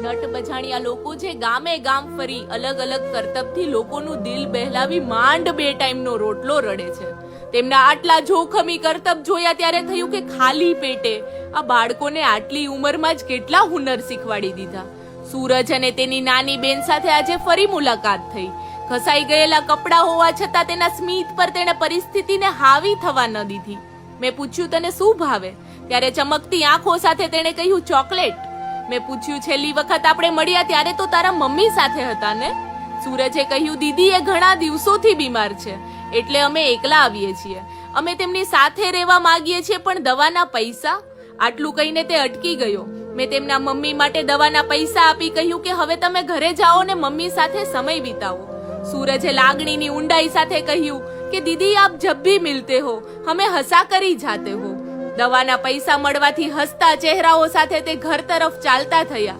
Nut Bajaniya લોકો જે ગામે ગામ ફરી અલગ અલગ કરતબથી લોકોનું દિલ બહેલાવી માંડ 2 ટાઈમનો રોટલો રડે છે. તેમના આટલા જોખમી કરતબ જોયા ત્યારે થયું કે ખાલી પેટે આ બાળકોને આટલી ઉંમરમાં જ કેટલા હુનર શીખવાડી દીધા. સૂરજ અને તેની નાની બેન સાથે આજે ફરી મુલાકાત થઈ. ઘસાઈ ગયેલા કપડાં હોવા છતાં તેના સ્મિત પર તેણે પરિસ્થિતિને હાવી થવા ન દીધી. મેં પૂછ્યું, તને શું ભાવે? ત્યારે ચમકતી આંખો સાથે તેણે કહ્યું, ચોકલેટ. મેં પૂછ્યું, છેલ્લી વખત આપણે મળ્યા ત્યારે તો તારા મમ્મી સાથે હતા ને? સૂરજે કહ્યું, દીદી એ ઘણા દિવસોથી બીમાર છે એટલે અમે એકલા આવીએ છીએ. અમે તેમની સાથે રહેવા માંગીએ છીએ પણ દવાના પૈસા. આટલું કહીને તે અટકી ગયો. મેં તેમના મમ્મી માટે દવાના પૈસા આપી કહ્યું કે હવે તમે ઘરે જાઓ ને મમ્મી સાથે સમય વિતાવો. સૂરજે લાગણીની ઊંડાઈ સાથે કહ્યું કે દીદી આપ જબ ભી મિલતે હો હમે હસા કરી જાતે હો. દવાના પૈસા મળવાથી હસતા ચહેરાઓ સાથે તે ઘર તરફ ચાલતા થયા.